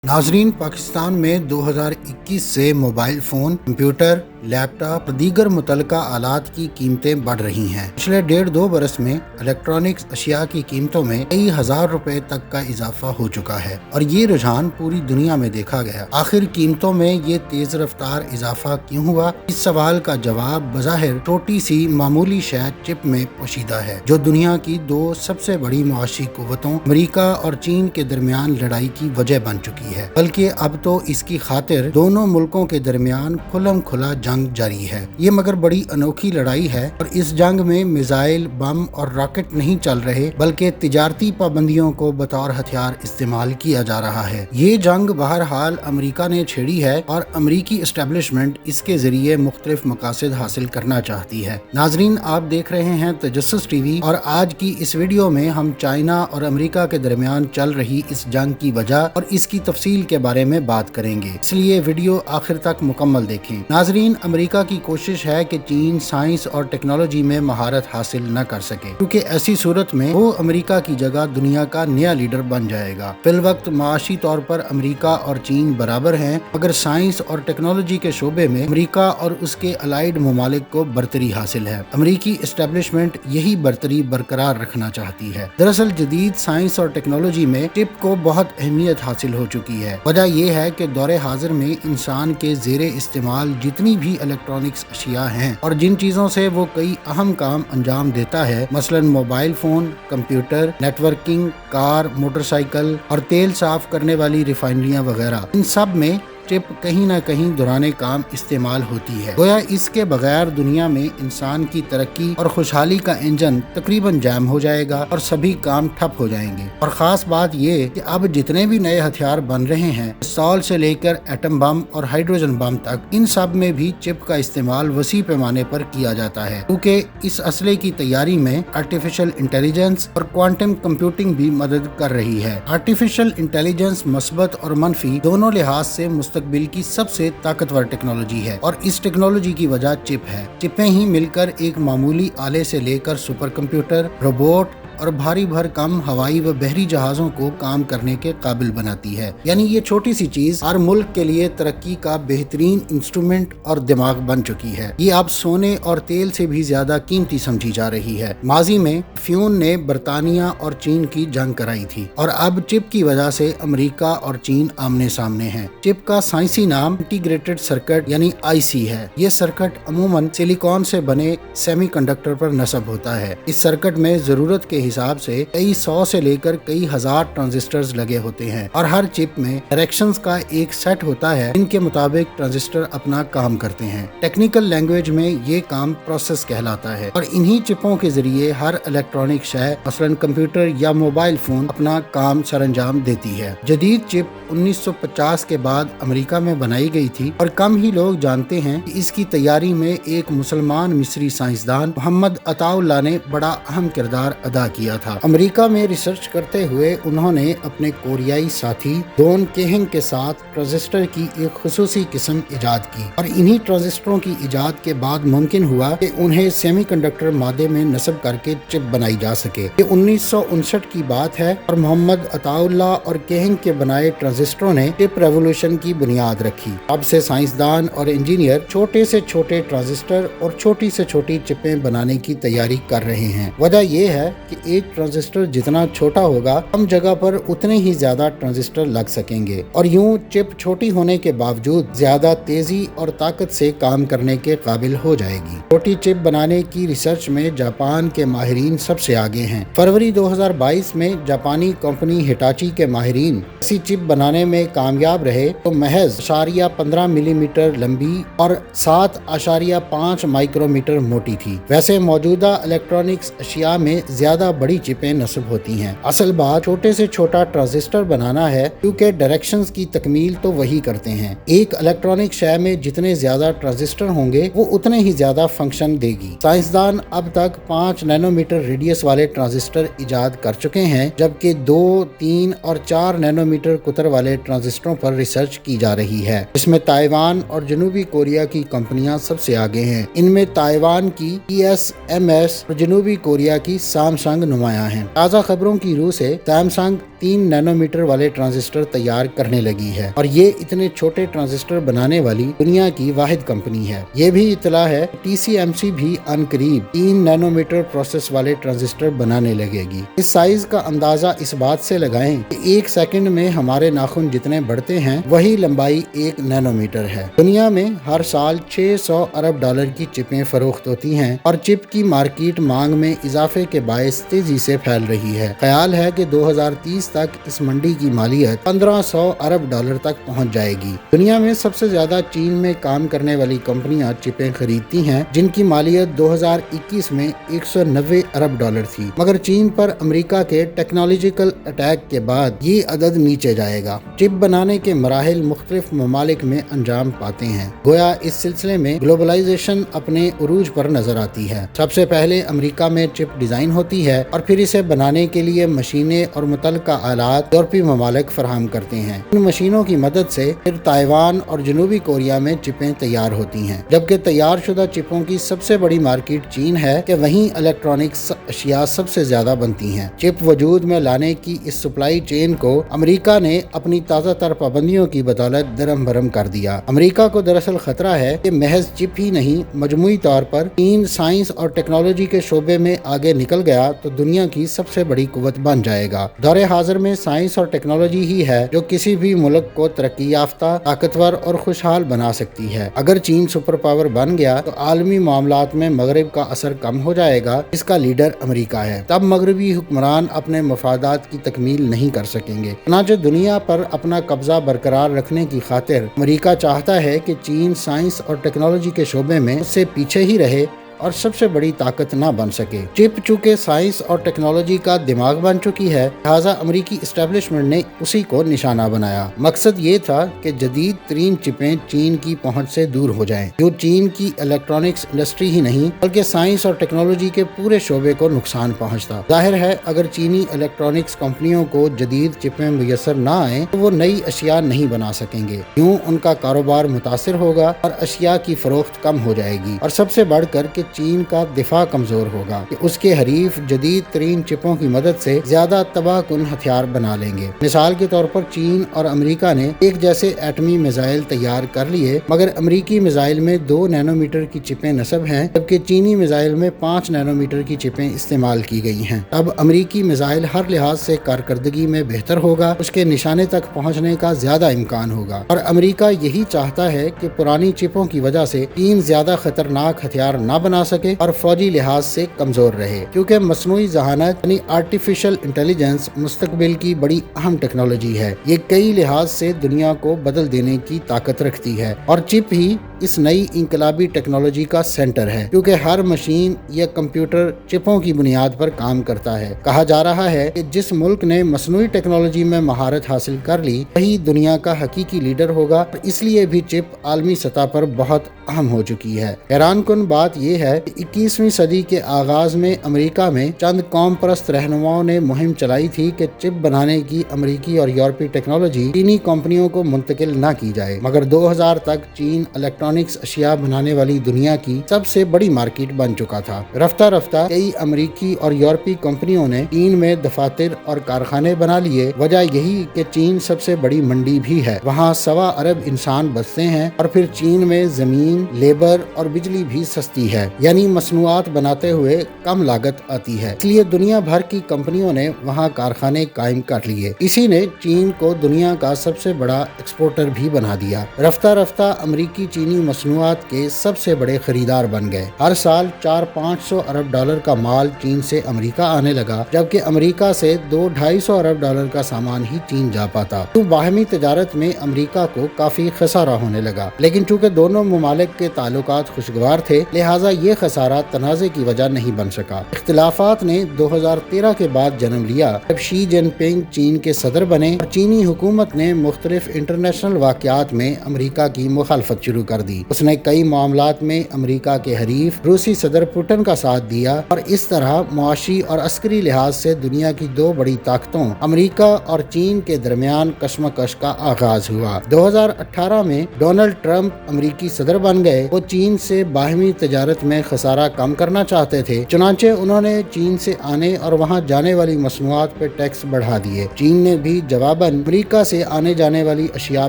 नाजरीन, पाकिस्तान में 2021 से मोबाइल फ़ोन, कंप्यूटर, लैपटॉप और दीगर मुतल्लिका आलात की कीमतें बढ़ रही हैं। पिछले 1.5-2 बरस में इलेक्ट्रॉनिक्स अशिया की कीमतों में कई हज़ार रुपए तक का इजाफा हो चुका है और ये रुझान पूरी दुनिया में देखा गया। आखिर कीमतों में ये तेज रफ्तार इजाफा क्यों हुआ? इस सवाल का जवाब बज़ाहिर छोटी सी मामूली शय चिप में पोशीदा है, जो दुनिया की दो सबसे बड़ी मुआशी कुव्वतों अमेरिका और चीन के दरमियान लड़ाई की वजह बन चुकी है। बल्कि अब तो इसकी खातिर दोनों मुल्कों के दरमियान खुल्लम खुला जंग जारी है। ये मगर बड़ी अनोखी लड़ाई है और इस जंग में मिसाइल, बम और रॉकेट नहीं चल रहे, बल्कि तिजारती पाबंदियों को बतौर हथियार इस्तेमाल किया जा रहा है। ये जंग बहरहाल अमेरिका ने छेड़ी है और अमेरिकी एस्टेब्लिशमेंट इसके जरिए मुख्तलिफ मकासद हासिल करना चाहती है। नाजरीन, आप देख रहे हैं तजस्सुस टीवी और आज की इस वीडियो में हम चाइना और अमेरिका के दरमियान चल रही इस जंग की वजह और इसकी तफसील के बारे में बात करेंगे, इसलिए वीडियो आखिर तक मुकम्मल देखें। नाजरीन, अमेरिका की कोशिश है कि चीन साइंस और टेक्नोलॉजी में महारत हासिल न कर सके, क्योंकि ऐसी सूरत में वो अमेरिका की जगह दुनिया का नया लीडर बन जाएगा। फिल वक्त माशी तौर पर अमेरिका और चीन बराबर हैं, मगर साइंस और टेक्नोलॉजी के शोबे में अमेरिका और उसके अलाइड ममालिक को बरतरी हासिल है। अमेरिकी एस्टेब्लिशमेंट यही बरतरी बरकरार रखना चाहती है। दरअसल जदीद साइंस और टेक्नोलॉजी में चिप को बहुत अहमियत हासिल हो चुकी है। वजह यह है कि दौरे हाजिर में इंसान के ज़ेरे इस्तेमाल जितनी भी इलेक्ट्रॉनिक्स अशिया हैं और जिन चीज़ों से वो कई अहम काम अंजाम देता है, मसलन mobile phone, computer, networking, car, motorcycle और तेल साफ करने वाली रिफाइनरियाँ वगैरह, इन सब में चिप कहीं ना कहीं दौराने काम इस्तेमाल होती है। गोया इसके बगैर दुनिया में इंसान की तरक्की और खुशहाली का इंजन तकरीबन जैम हो जाएगा और सभी काम ठप हो जाएंगे। और खास बात ये कि अब जितने भी नए हथियार बन रहे हैं, पिस्तौल से लेकर एटम बम और हाइड्रोजन बम तक, इन सब में भी चिप का इस्तेमाल वसी पैमाने पर किया जाता है, क्योंकि इस असले की तैयारी में आर्टिफिशियल इंटेलिजेंस और क्वांटम कंप्यूटिंग भी मदद कर रही है। आर्टिफिशियल इंटेलिजेंस मस्बत और मनफी दोनों लिहाज से मुस्तकबिल की सबसे ताकतवर टेक्नोलॉजी है और इस टेक्नोलॉजी की वजह चिप है। चिपें ही मिलकर एक मामूली आले से लेकर सुपर कंप्यूटर, रोबोट और भारी भरकम हवाई व बहरी जहाजों को काम करने के काबिल बनाती है। यानी ये छोटी सी चीज हर मुल्क के लिए तरक्की का बेहतरीन इंस्ट्रूमेंट और दिमाग बन चुकी है। ये अब सोने और तेल से भी ज्यादा कीमती समझी जा रही है। माजी में फ्यून ने बरतानिया और चीन की जंग कराई थी और अब चिप की वजह से अमेरिका और चीन आमने सामने हैं। चिप का साइंसी नाम इंटीग्रेटेड सर्किट यानी IC है। ये सर्किट अमूमन सिलिकॉन से बने सेमीकंडक्टर पर नस्ब होता है। इस सर्किट में जरूरत के हिसाब से कई 100 से लेकर कई हज़ार ट्रांजिस्टर्स लगे होते हैं और हर चिप में डायरेक्शंस का एक सेट होता है, जिनके मुताबिक ट्रांजिस्टर अपना काम करते हैं। टेक्निकल लैंग्वेज में ये काम प्रोसेस कहलाता है और इन्हीं चिपों के जरिए हर इलेक्ट्रॉनिक शय, मसलन कंप्यूटर या मोबाइल फोन, अपना काम सरंजाम देती है। जदीद चिप 1950 के बाद अमेरिका में बनाई गई थी और कम ही लोग जानते हैं कि इसकी तैयारी में एक मुसलमान मिस्री साइंसदान मोहम्मद अताउल्लाह ने बड़ा अहम किरदार अदा किया था। अमेरिका में रिसर्च करते हुए उन्होंने अपने कोरियाई साथी डॉन केहिंग के साथ ट्रांजिस्टर की एक खुसूसी किस्म इजाद की और इन्हीं ट्रांजिस्टरों की इजाद के बाद मुमकिन हुआ कि उन्हें सेमीकंडक्टर मादे में नस्ब करके चिप बनाई जा सके। ये 1959 की बात है और मोहम्मद अताउल्लाह और केहिंग के बनाए ट्रांजिस्टरों ने चिप रेवोल्यूशन की बुनियाद रखी। अब से साइंसदान और इंजीनियर छोटे से छोटे ट्रांजिस्टर और छोटी से छोटी चिपें बनाने की तैयारी कर रहे हैं। वजह यह है कि एक ट्रांजिस्टर जितना छोटा होगा, कम जगह पर उतने ही ज्यादा ट्रांजिस्टर लग सकेंगे और यूं चिप छोटी होने के बावजूद ज्यादा तेजी और ताकत से काम करने के काबिल हो जाएगी। छोटी चिप बनाने की रिसर्च में जापान के माहिरीन सबसे आगे हैं। फरवरी 2022 में जापानी कंपनी हिटाची के माहिरीन ऐसी चिप बनाने में कामयाब रहे तो महज 0.15 मिलीमीटर लंबी और 7.5 माइक्रोमीटर मोटी थी। वैसे मौजूदा इलेक्ट्रॉनिक्स अशिया में ज्यादा बड़ी चिपें नस्ब होती हैं। असल बात छोटे से छोटा ट्रांजिस्टर बनाना है, क्योंकि डायरेक्शंस की तकमील तो वही करते हैं। एक इलेक्ट्रॉनिक शय में जितने ज्यादा ट्रांजिस्टर होंगे वो उतने ही ज्यादा फंक्शन देगी। साइंसदान अब तक 5 नैनोमीटर रेडियस वाले ट्रांजिस्टर इजाद कर चुके हैं, जबकि 2, 3 और 4 नैनोमीटर कुतर वाले ट्रांजिस्टरों पर रिसर्च की जा रही है, जिसमें ताइवान और जनूबी कोरिया की कंपनियां सबसे आगे हैं। इनमें ताइवान की ESMS और जनूबी कोरिया की सैमसंग नुमाया हैं। ताज़ा खबरों की रूह से सैमसंग 3 नैनोमीटर वाले ट्रांजिस्टर तैयार करने लगी है और ये इतने छोटे ट्रांजिस्टर बनाने वाली दुनिया की वाहिद कंपनी है। ये भी इतला है TSMC भी अनकरीब 3 नैनोमीटर प्रोसेस वाले ट्रांजिस्टर बनाने लगेगी। इस साइज का अंदाजा इस बात से लगाएं कि 1 सेकंड में हमारे नाखून जितने बढ़ते हैं वही लंबाई 1 नैनोमीटर है। दुनिया में हर साल 600 अरब डॉलर की चिपें फरोख्त होती हैं और चिप की मार्केट मांग में इजाफे के बायस तेजी से फैल रही है। ख्याल है कि 2030 तक इस मंडी की मालियत 1500 अरब डॉलर तक पहुंच जाएगी। दुनिया में सबसे ज्यादा चीन में काम करने वाली कंपनियां चिपें खरीदती हैं, जिनकी मालियत 2021 में 190 अरब डॉलर थी, मगर चीन पर अमेरिका के टेक्नोलॉजिकल अटैक के बाद ये अदद नीचे जाएगा। चिप बनाने के मराहिल मुख्तलिफ ममालिक में अंजाम पाते हैं। गोया इस सिलसिले में ग्लोबलाइजेशन अपने उरूज पर नजर आती है। सबसे पहले अमेरिका में चिप डिजाइन होती है और फिर इसे बनाने के लिए मशीनें और मुतल्लिका आलात यूरोपीय ममालिक फराहम करते हैं। इन मशीनों की मदद से फिर ताइवान और जनूबी कोरिया में चिपें तैयार होती हैं। जबकि तैयार शुदा चिपों की सबसे बड़ी मार्केट चीन है कि वहीं इलेक्ट्रॉनिक्स अशिया सबसे ज्यादा बनती हैं। चिप वजूद में लाने की इस सप्लाई चेन को अमेरिका ने अपनी ताज़ा तर पाबंदियों की बदौलत दरम भरम कर दिया। अमेरिका को दरअसल खतरा है कि महज चिप ही नहीं, मजमूई तौर पर चीन साइंस और टेक्नोलॉजी के शोबे में आगे निकल गया तो दुनिया की सबसे बड़ी कुव्वत बन जाएगा। दौरे हाजिर में साइंस और टेक्नोलॉजी ही है जो किसी भी मुल्क को तरक्की याफ्ता, ताकतवर और खुशहाल बना सकती है। अगर चीन सुपर पावर बन गया तो आलमी मामलात में मगरब का असर कम हो जाएगा। इसका लीडर अमेरिका है। तब मगरबी हुक्मरान अपने मफादात की तकमील नहीं कर सकेंगे। चनाचे दुनिया पर अपना कब्जा बरकरार रखने की खातिर अमेरिका चाहता है कि चीन साइंस और टेक्नोलॉजी के शोबे में उससे पीछे ही रहे और सबसे बड़ी ताकत ना बन सके। चिप चूंकि साइंस और टेक्नोलॉजी का दिमाग बन चुकी है, लिहाजा अमेरिकी एस्टेब्लिशमेंट ने उसी को निशाना बनाया। मकसद ये था कि जदीद तरीन चिपें चीन की पहुंच से दूर हो जाएं, जो चीन की इलेक्ट्रॉनिक्स इंडस्ट्री ही नहीं बल्कि साइंस और टेक्नोलॉजी के पूरे शोबे को नुकसान पहुंचता। जाहिर है अगर चीनी इलेक्ट्रॉनिक्स कंपनियों को जदीद चिपें मुयसर ना आए तो वो नई अशिया नहीं बना सकेंगे। यूं उनका कारोबार मुतासिर होगा और अशिया की फरोख्त कम हो जाएगी और सबसे बढ़कर के चीन का दिफा कमजोर होगा कि उसके हरीफ जदीद तरीन चिपों की मदद से ज्यादा तबाहकुन हथियार बना लेंगे। मिसाल के तौर पर चीन और अमेरिका ने एक जैसे एटमी मिसाइल तैयार कर लिए, मगर अमेरिकी मिसाइल में 2 नैनोमीटर की चिपें नस्ब हैं, जबकि चीनी मिसाइल में 5 नैनोमीटर की चिपें इस्तेमाल की गई हैं। अब अमेरिकी मिसाइल हर लिहाज से कारकर्दगी में बेहतर होगा, उसके निशाने तक पहुँचने का ज्यादा इम्कान होगा और अमेरिका यही चाहता है कि पुरानी चिपों की वजह से चीन ज्यादा खतरनाक हथियार न बना सके और फौजी लिहाज से कमजोर रहे, क्योंकि मसनूई जहानत यानी आर्टिफिशियल इंटेलिजेंस मुस्तकबिल की बड़ी अहम टेक्नोलॉजी है। ये कई लिहाज से दुनिया को बदल देने की ताकत रखती है और चिप ही इस नई इंकलाबी टेक्नोलॉजी का सेंटर है, क्योंकि हर मशीन या कंप्यूटर चिपों की बुनियाद पर काम करता है। कहा जा रहा है कि जिस मुल्क ने मसनूई टेक्नोलॉजी में महारत हासिल कर ली वही दुनिया का हकीकी लीडर होगा, इसलिए भी चिप आलमी सतह पर बहुत अहम हो चुकी है। हैरानकुन बात यह है कि 21वीं सदी के आगाज में अमेरिका में चंद कौम परस्त रहनुमाओं ने मुहिम चलाई थी कि चिप बनाने की अमेरिकी और यूरोपीय टेक्नोलॉजी चीनी कंपनियों को मुंतकिल न की जाए, मगर 2000 तक चीन इलेक्ट्रॉनिक्स अशिया बनाने वाली दुनिया की सबसे बड़ी मार्केट बन चुका था। रफ्ता रफ्ता कई अमेरिकी और यूरोपीय कंपनियों ने चीन में दफातर और कारखाने बना लिए। वजह यही कि चीन सबसे बड़ी मंडी भी है, वहाँ 1.25 अरब इंसान बसते हैं और फिर चीन में जमीन, लेबर और बिजली भी सस्ती है, यानी मसनूआत बनाते हुए कम लागत आती है। इसलिए दुनिया भर की कंपनियों ने वहाँ कारखाने कायम कर लिए। इसी ने चीन को दुनिया का सबसे बड़ा एक्सपोर्टर भी बना दिया। रफ्ता रफ्ता अमेरिकी चीनी मसनूआत के सबसे बड़े खरीदार बन गए। हर साल 400-500 अरब डॉलर का माल चीन से अमेरिका आने लगा, जबकि अमेरिका से 200-250 अरब डॉलर का सामान ही चीन जा पाता। तो बाहमी तजारत में अमेरिका को काफी खसारा होने लगा, लेकिन चूंकि दोनों ममालिक के ताल्लुकात खुशगवार थे, लिहाजा ये खसारा तनाज़े की वजह नहीं बन सका। इख्तिलाफात ने 2013 के बाद जन्म लिया, जब शी जिनपिंग चीन के सदर बने और चीनी हुकूमत ने मुख्तलिफ इंटरनेशनल वाक़यात में अमेरिका की मुखालफत शुरू कर दी। उसने कई मामलात में अमेरिका के हरीफ रूसी सदर पुतिन का साथ दिया और इस तरह मुआशी और अस्करी लिहाज से दुनिया की दो बड़ी ताकतों अमेरिका और चीन के दरमियान कशमकश का आगाज हुआ। 2018 में डोनाल्ड ट्रंप अमेरिकी सदर बन गए। वो चीन से बाहमी तजारत में खसारा कम करना चाहते थे, चुनांचे उन्होंने चीन से आने और वहां जाने वाली मसनूआत पे टैक्स बढ़ा दिए। चीन ने भी जवाबन अमेरिका से आने जाने वाली अशिया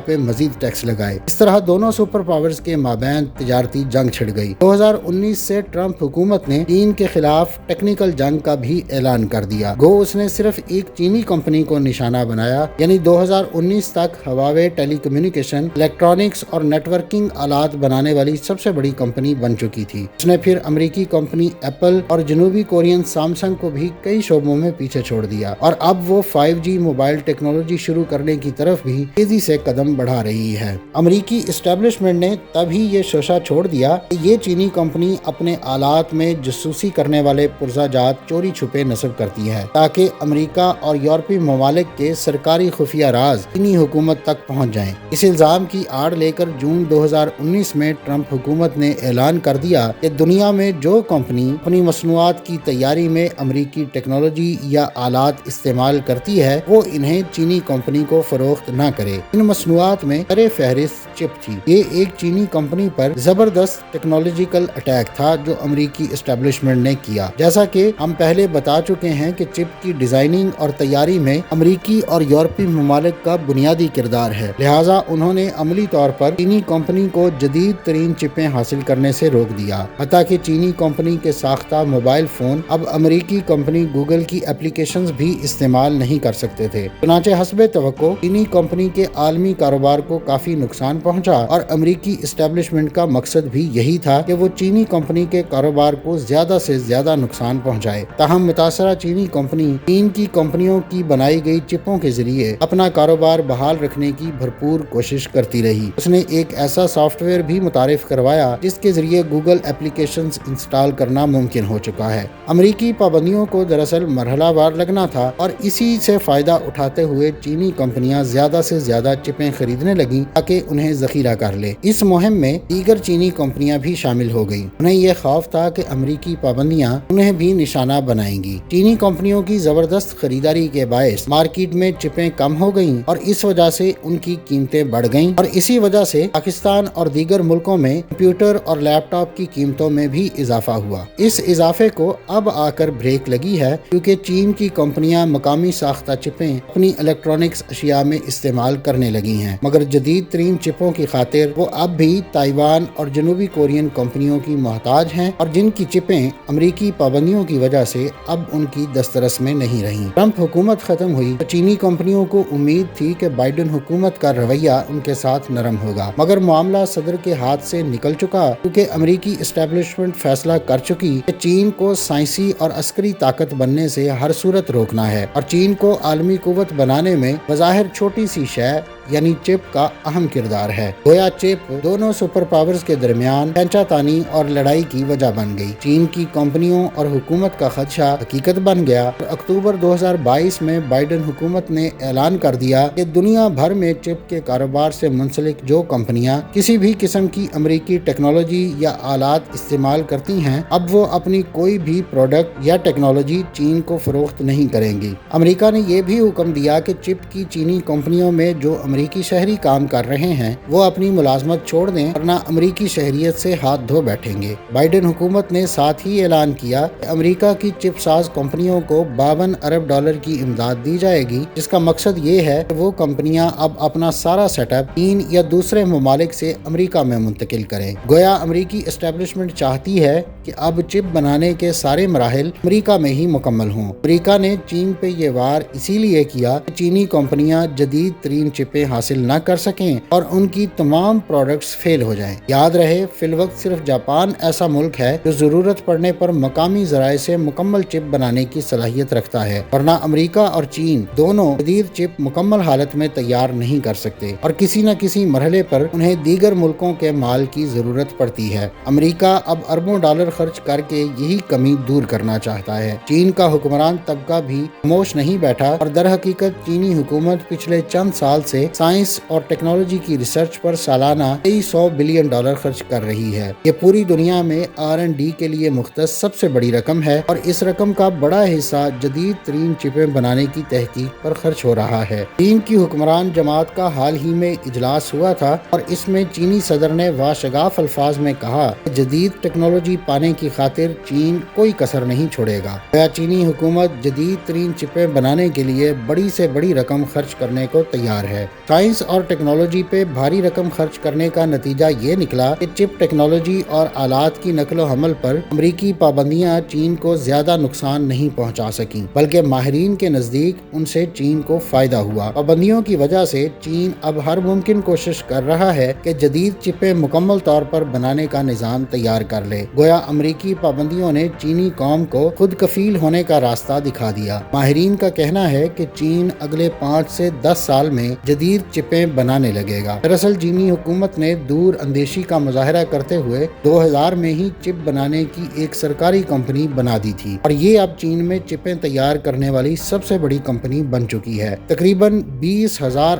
पे मजीद टैक्स लगाए। इस तरह दोनों सुपर पावर्स के माबैन तिजारती जंग छिड़ गई। 2019 से ट्रंप हुकूमत ने चीन के खिलाफ टेक्निकल जंग का भी ऐलान कर दिया। गो उसने सिर्फ एक चीनी कंपनी को निशाना बनाया, यानी 2019 तक हवावे टेलीकम्युनिकेशन, इलेक्ट्रॉनिक्स और नेटवर्किंग आलात बनाने वाली सबसे बड़ी कंपनी बन चुकी थी। उसने फिर अमेरिकी कंपनी एप्पल और जनूबी कोरियन सैमसंग को भी कई शोबों में पीछे छोड़ दिया और अब वो 5G मोबाइल टेक्नोलॉजी शुरू करने की तरफ भी तेजी से कदम बढ़ा रही है। अमेरिकी एस्टेब्लिशमेंट ने तभी ये शोशा छोड़ दिया कि ये चीनी कंपनी अपने आलात में जासूसी करने वाले पुर्जाजात चोरी छुपे नस्ब करती है ताकि अमेरिका और यूरोपीय ममालिक के सरकारी खुफिया राज चीनी हुकूमत तक पहुंच जाएं। इस इल्जाम की आड़ लेकर जून 2019 में ट्रंप हुकूमत ने ऐलान कर दिया कि दुनिया में जो कंपनी अपनी मसनूआत की तैयारी में अमेरिकी टेक्नोलॉजी या आलात इस्तेमाल करती है वो इन्हें चीनी कंपनी को फरोख्त न करे। इन मसनूआत में सरे फहरिस्त चिप थी। ये एक चीनी कंपनी पर जबरदस्त टेक्नोलॉजिकल अटैक था जो अमेरिकी एस्टेब्लिशमेंट ने किया। जैसा कि हम पहले बता चुके हैं कि चिप की डिजाइनिंग और तैयारी में अमेरिकी और यूरोपीय ममालिक का बुनियादी किरदार है, लिहाजा उन्होंने अमली तौर पर चीनी कंपनी को जदीद तरीन चिपें हासिल करने से रोक दिया। हत्ता कि चीनी कंपनी के साख्ता मोबाइल फोन अब अमेरिकी कंपनी गूगल की एप्लीकेशंस भी इस्तेमाल नहीं कर सकते थे। चुनांचे हस्बे तवक्को चीनी कंपनी के आलमी कारोबार को काफी नुकसान पहुंचा और अमेरिकी एस्टेब्लिशमेंट का मकसद भी यही था कि वो चीनी कंपनी के कारोबार को ज्यादा से ज्यादा नुकसान पहुंचाए। ताहम मुतासरा चीनी कंपनी चीन की कंपनियों की बनाई गई चिपों के जरिए अपना कारोबार बहाल रखने की भरपूर कोशिश करती रही। उसने एक ऐसा सॉफ्टवेयर भी मुतारिफ करवाया जिसके जरिए गूगल एप्लीकेशंस इंस्टॉल करना मुमकिन हो चुका है। अमेरिकी पाबंदियों को दरअसल मरहलावार लगना था और इसी से फायदा उठाते हुए चीनी कंपनियां ज्यादा से ज्यादा चिपें खरीदने लगी ताकि उन्हें जखीरा कर ले। इस मुहिम में दीगर चीनी कंपनियां भी शामिल हो गईं। उन्हें यह खौफ था कि अमेरिकी पाबंदियां उन्हें भी निशाना बनाएंगी। चीनी कंपनियों की जबरदस्त खरीदारी के बायस मार्केट में चिपें कम हो गईं और इस वजह से उनकी कीमतें बढ़ गईं और इसी वजह से पाकिस्तान और दीगर मुल्कों में कंप्यूटर और लैपटॉप की कीमतों में भी इजाफा हुआ। इस इजाफे को अब आकर ब्रेक लगी है क्योंकि चीन की कंपनियां मकामी साख्ता चिपें अपनी इलेक्ट्रॉनिक्स अशिया में इस्तेमाल करने लगी हैं, मगर जदीद तरीन चिपों की खातिर वो अब भी ताइवान और जनूबी कोरियन कंपनियों की मोहताज हैं और जिनकी चिपें अमेरिकी पाबंदियों की वजह से अब उनकी दस्तरस में नहीं रही। ट्रंप हुकूमत खत्म हुई तो चीनी कंपनियों को उम्मीद थी कि बाइडेन हुकूमत का रवैया उनके साथ नरम होगा, मगर मामला सदर के हाथ से निकल चुका क्योंकि अमेरिकी एस्टेब्लिशमेंट फैसला कर चुकी कि चीन को साइंसी और अस्करी ताकत बनने से हर सूरत रोकना है और चीन को आलमी कुव्वत बनाने में बज़ाहिर छोटी सी शय यानी चिप का अहम किरदार है। गोया चिप दोनों सुपर पावर्स के दरमियान खींचातानी और लड़ाई की वजह बन गई। चीन की कंपनियों और हुकूमत का खदशा हकीकत बन गया और अक्टूबर 2022 में बाइडेन हुकूमत ने ऐलान कर दिया कि दुनिया भर में चिप के कारोबार से मुंसलिक जो कंपनियां किसी भी किस्म की अमेरिकी टेक्नोलॉजी या आलात इस्तेमाल करती हैं, अब वो अपनी कोई भी प्रोडक्ट या टेक्नोलॉजी चीन को फरोख्त नहीं करेंगी। अमेरिका ने यह भी हुक्म दिया कि चिप की चीनी कंपनियों में जो अमेरिकी शहरी काम कर रहे हैं वो अपनी मुलाजमत छोड़ दें वरना अमेरिकी शहरियत से हाथ धो बैठेंगे। बाइडेन हुकूमत ने साथ ही ऐलान किया कि अमेरिका की चिप साज कंपनियों को 52 अरब डॉलर की इमदाद दी जाएगी, जिसका मकसद ये है कि वो कंपनियां अब अपना सारा सेटअप चीन या दूसरे ममालिक से अमेरिका में मुंतकिल करें। गोया अमेरिकी एस्टेब्लिशमेंट चाहती है कि अब चिप बनाने के सारे मराहिल अमेरिका में ही मुकम्मल हों। अमेरिका ने चीन पे ये वार इसीलिए किया कि चीनी कंपनियां जदीद तरीन चिपें हासिल न कर सकें और उनकी तमाम प्रोडक्ट्स फेल हो जाएं। याद रहे फिलवक्त सिर्फ जापान ऐसा मुल्क है जो जरूरत पड़ने पर मकामी जराए से मुकम्मल चिप बनाने की सलाहियत रखता है, वरना अमेरिका और चीन दोनों जदीद चिप मुकम्मल हालत में तैयार नहीं कर सकते और किसी न किसी मरहले पर उन्हें दीगर मुल्कों के माल की जरूरत पड़ती है। अमेरिका अब अरबों डॉलर खर्च करके यही कमी दूर करना चाहता है। चीन का हुक्मरान तबका भी खामोश नहीं बैठा और दर हकीकत चीनी हुकूमत पिछले चंद साल से साइंस और टेक्नोलॉजी की रिसर्च पर सालाना $100 बिलियन खर्च कर रही है। ये पूरी दुनिया में R&D के लिए मुख्तस सबसे बड़ी रकम है और इस रकम का बड़ा हिस्सा जदीद तरीन चिपें बनाने की तहकीक पर खर्च हो रहा है। चीन की हुक्मरान जमात का हाल ही में इजलास हुआ था और इसमें चीनी सदर ने वाशगाफ अल्फाज में कहा कि जदीद टेक्नोलॉजी पाने की खातिर चीन कोई कसर नहीं छोड़ेगा। चीनी हुकूमत जदीद तरीन चिपें बनाने के लिए बड़ी से बड़ी रकम खर्च करने को तैयार है। साइंस और टेक्नोलॉजी पे भारी रकम खर्च करने का नतीजा ये निकला कि चिप टेक्नोलॉजी और आलात की नकलो हमल पर अमरीकी पाबंदियां चीन को ज्यादा नुकसान नहीं पहुंचा सकी, बल्कि माहिरीन के नजदीक उनसे चीन को फायदा हुआ। पाबंदियों की वजह से चीन अब हर मुमकिन कोशिश कर रहा है कि जदीद चिपें मुकम्मल तौर पर बनाने का निज़ाम तैयार कर ले। गोया अमरीकी पाबंदियों ने चीनी कौम को खुद कफील होने का रास्ता दिखा दिया। माहिरीन का कहना है कि चीन अगले 5 से 10 साल में जदीद चिपें बनाने लगेगा। दरअसल चीनी हुकूमत ने दूर अंदेशी का मुजाहरा करते हुए 2000 में ही चिप बनाने की एक सरकारी कंपनी बना दी थी और ये अब चीन में चिपें तैयार करने वाली सबसे बड़ी कंपनी बन चुकी है। तकरीबन 20,000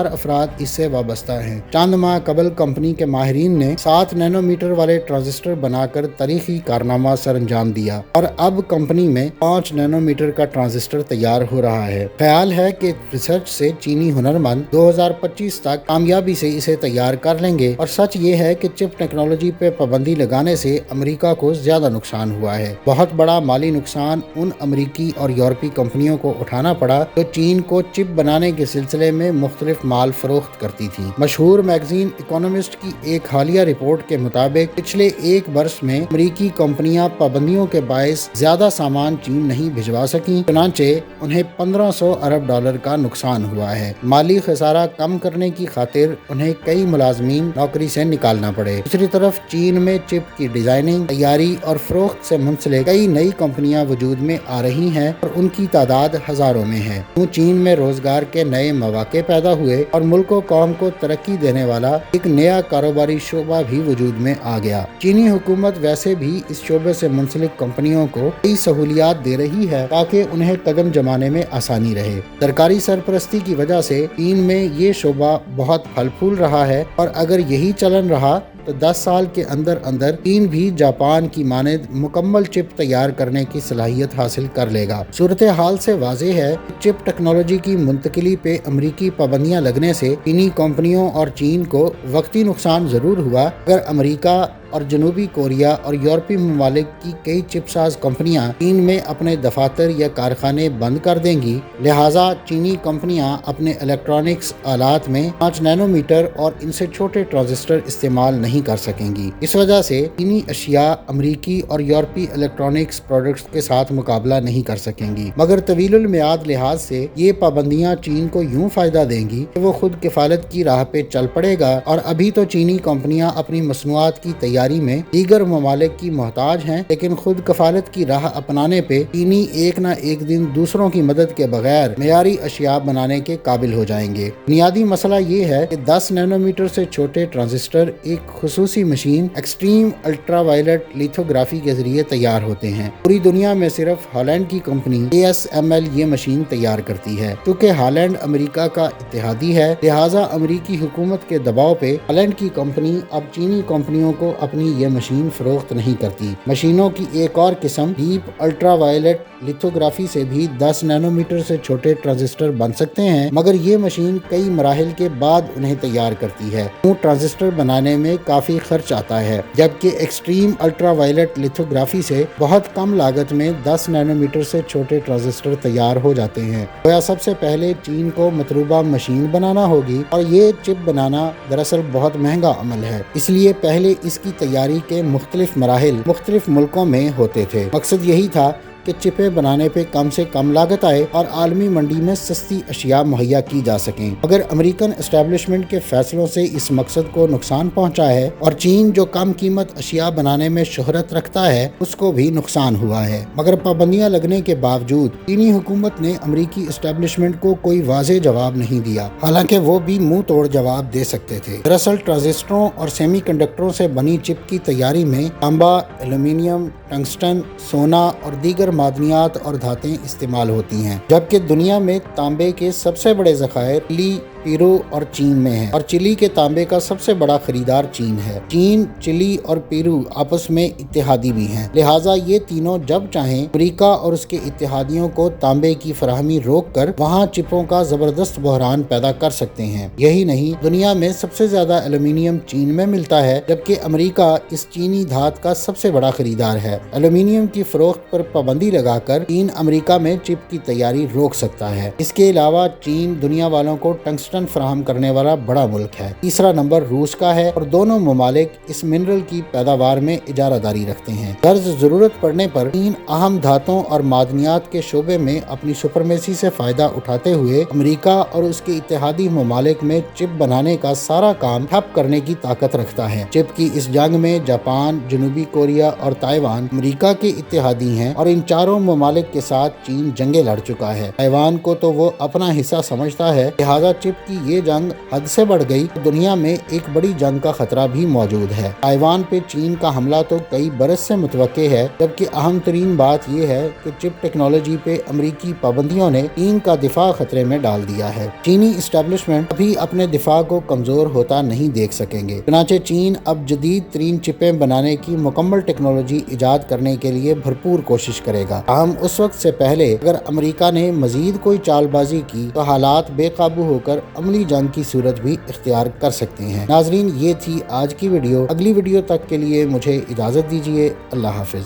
अफराद इससे वाबस्ता हैं। चंद माह कबल कंपनी के माहिरीन ने 7 नैनोमीटर वाले ट्रांजिस्टर बनाकर तारीखी कारनामा सर अंजाम दिया और अब कंपनी में 5 नैनोमीटर का ट्रांजिस्टर तैयार हो रहा है। ख्याल है कि रिसर्च से चीनी हुनरमंद 2025 तक कामयाबी से इसे तैयार कर लेंगे और सच ये है कि चिप टेक्नोलॉजी पे पाबंदी लगाने से अमेरिका को ज्यादा नुकसान हुआ है। बहुत बड़ा माली नुकसान उन अमेरिकी और यूरोपीय कंपनियों को उठाना पड़ा जो चीन को चिप बनाने के सिलसिले में मुख्तलिफ माल फरोख्त करती थी। मशहूर मैगजीन इकोनॉमिस्ट की एक हालिया रिपोर्ट के मुताबिक पिछले एक वर्ष में अमेरिकी कंपनियां पाबंदियों के बायस ज्यादा सामान चीन नहीं भिजवा सकी, चुनांचे उन्हें $1500 अरब का नुकसान हुआ है। माली खसारा कम करने की खातिर उन्हें कई मुलाजमीन नौकरी से निकालना पड़े। दूसरी तरफ चीन में चिप की डिजाइनिंग, तैयारी और फरोख्त से मुंसलिक कई नई कंपनियां वजूद में आ रही हैं और उनकी तादाद हजारों में है। चीन में रोजगार के नए मौके पैदा हुए और मुल्क व कौम को तरक्की देने वाला एक नया कारोबारी शोबा भी वजूद में आ गया। चीनी हुकूमत वैसे भी इस शोबे से मुंसलिक कंपनियों को कई सहूलियात दे रही है ताकि उन्हें कदम जमाने में आसानी रहे। सरकारी सरपरस्ती की वजह से चीन में ये शोबा बहुत फल फूल रहा है और अगर यही चलन रहा तो 10 साल के अंदर अंदर चीन भी जापान की मानद मुकम्मल चिप तैयार करने की सलाहियत हासिल कर लेगा। सूरत हाल से वाज़ेह है कि चिप टेक्नोलॉजी की मुंतकिली पे अमरीकी पाबंदियां लगने से चीनी कंपनियों और चीन को वक्ती नुकसान जरूर हुआ। अगर अमरीका और जनूबी कोरिया और यूरोपीय ममालिक की कई चिपसाज कंपनियां चीन में अपने दफातर या कारखाने बंद कर देंगी, लिहाजा चीनी कंपनियां अपने इलेक्ट्रॉनिक्स आलात में 5 नैनोमीटर और इनसे छोटे ट्रांजिस्टर इस्तेमाल नहीं कर सकेंगी। इस वजह से चीनी अशिया अमरीकी और यूरोपीय इलेक्ट्रॉनिक्स प्रोडक्ट्स के साथ मुकाबला नहीं कर सकेंगी। मगर तवीलुल मियाद लिहाज से ये पाबंदियां चीन को यूं फायदा देंगी कि वो खुद किफालत की राह पे चल पड़ेगा और अभी तो चीनी कंपनियां अपनी मसनूआत की तैयारी में दीगर ममालिक की मोहताज हैं, लेकिन खुद कफालत की राह अपनाने पे चीनी एक ना एक दिन दूसरों की मदद के बगैर मयारी अशिया बनाने के काबिल हो जाएंगे। बुनियादी मसला ये है कि 10 नैनोमीटर से छोटे ट्रांजिस्टर एक खुसूसी मशीन एक्सट्रीम अल्ट्रावायलेट लिथोग्राफी के जरिए तैयार होते हैं। पूरी दुनिया में सिर्फ हॉलैंड की कंपनी ASML ये मशीन तैयार करती है। क्योंकि हॉलैंड अमेरिका का इत्तेहादी है, लिहाजा अमेरिकी हुकूमत के दबाव पे हॉलैंड की कंपनी अब चीनी कंपनियों को अपनी ये मशीन फरोख्त नहीं करती। मशीनों की एक और किस्म डीप अल्ट्रावायलेट लिथोग्राफी से भी 10 नैनोमीटर से छोटे ट्रांजिस्टर बन सकते हैं, मगर ये मशीन कई मराहिल के बाद उन्हें तैयार करती है। ट्रांजिस्टर बनाने में काफी खर्च आता है, जबकि एक्सट्रीम अल्ट्रावायलेट लिथोग्राफी से बहुत कम लागत में 10 नैनोमीटर से छोटे ट्रांजिस्टर तैयार हो जाते हैं। तो सबसे पहले चीन को मतलूबा मशीन बनाना होगी और ये चिप बनाना दरअसल बहुत महंगा अमल है, इसलिए पहले इसकी तैयारी के मुख्तलिफ मराहिल मुख्तलिफ मुल्कों में होते थे। मकसद यही था कि चिपें बनाने पे कम से कम लागत आए और आलमी मंडी में सस्ती अशिया मुहैया की जा सकें। मगर अमेरिकन एस्टेब्लिशमेंट के फैसलों से इस मकसद को नुकसान पहुंचा है और चीन जो कम कीमत अशिया बनाने में शोहरत रखता है उसको भी नुकसान हुआ है। मगर पाबंदियां लगने के बावजूद चीनी हुकूमत ने अमेरिकी एस्टेब्लिशमेंट को कोई वाज़ेह जवाब नहीं दिया, हालांकि वो भी मुंह तोड़ जवाब दे सकते थे। दरअसल ट्रांजिस्टरों और सेमीकंडक्टरों से बनी चिप की तैयारी में तांबा, एल्यूमिनियम, टंगस्टन, सोना और दीगर मादनियात और धातें इस्तेमाल होती हैं, जबकि दुनिया में तांबे के सबसे बड़े ज़खायर चिली, पेरू और चीन में हैं और चिली के तांबे का सबसे बड़ा खरीदार चीन है। चीन, चिली और पेरू आपस में इत्तेहादी भी हैं, लिहाजा ये तीनों जब चाहें अमेरिका और उसके इत्तेहादियों को तांबे की फराहमी रोक कर वहाँ चिपों का जबरदस्त बहरान पैदा कर सकते हैं। यही नहीं, दुनिया में सबसे ज्यादा एल्यूमीनियम चीन में मिलता है, जबकि अमेरिका इस चीनी धात का सबसे बड़ा खरीदार है। एल्यूमीनियम की फरोख्त पर पाबंदी लगाकर चीन अमेरिका में चिप की तैयारी रोक सकता है। इसके अलावा चीन दुनिया वालों को टंगस्टन फराहम करने वाला बड़ा मुल्क है। तीसरा नंबर रूस का है और दोनों ममालिक इस मिनरल की पैदावार में इजारादारी रखते हैं। गर्ज जरूरत पड़ने पर चीन अहम धातों और मादनियात के शोबे में अपनी सुपरमेसी से फायदा उठाते हुए अमेरिका और उसके इत्तेहादी ममालिक में चिप बनाने का सारा काम ठप करने की ताकत रखता है। चिप की इस जंग में जापान, जनूबी कोरिया और ताइवान अमेरिका के इत्तेहादी हैं और इन चारों ममालिक के साथ चीन जंगे लड़ चुका है। ताइवान को तो वो अपना हिस्सा समझता है, लिहाजा चिप की ये जंग हद से बढ़ गई। दुनिया में एक बड़ी जंग का खतरा भी मौजूद है। ताइवान पे चीन का हमला तो कई बरस से मुतवक्के है, जबकि अहम तरीन बात यह है कि चिप टेक्नोलॉजी पे अमेरिकी पाबंदियों ने चीन का दिफा खतरे में डाल दिया है। चीनी इस्टेब्लिशमेंट अभी अपने दिफा को कमजोर होता नहीं देख सकेंगे, चुनाचे चीन अब जदीद तरीन चिपें बनाने की मुकम्मल टेक्नोलॉजी इजाद करने के लिए भरपूर कोशिश करेगा। हम उस वक्त से पहले अगर अमेरिका ने मजीद कोई चालबाजी की तो हालात बेकाबू होकर अमली जंग की सूरत भी इख्तियार कर सकते हैं। नाजरीन, ये थी आज की वीडियो। अगली वीडियो तक के लिए मुझे इजाजत दीजिए। अल्लाह हाफिज।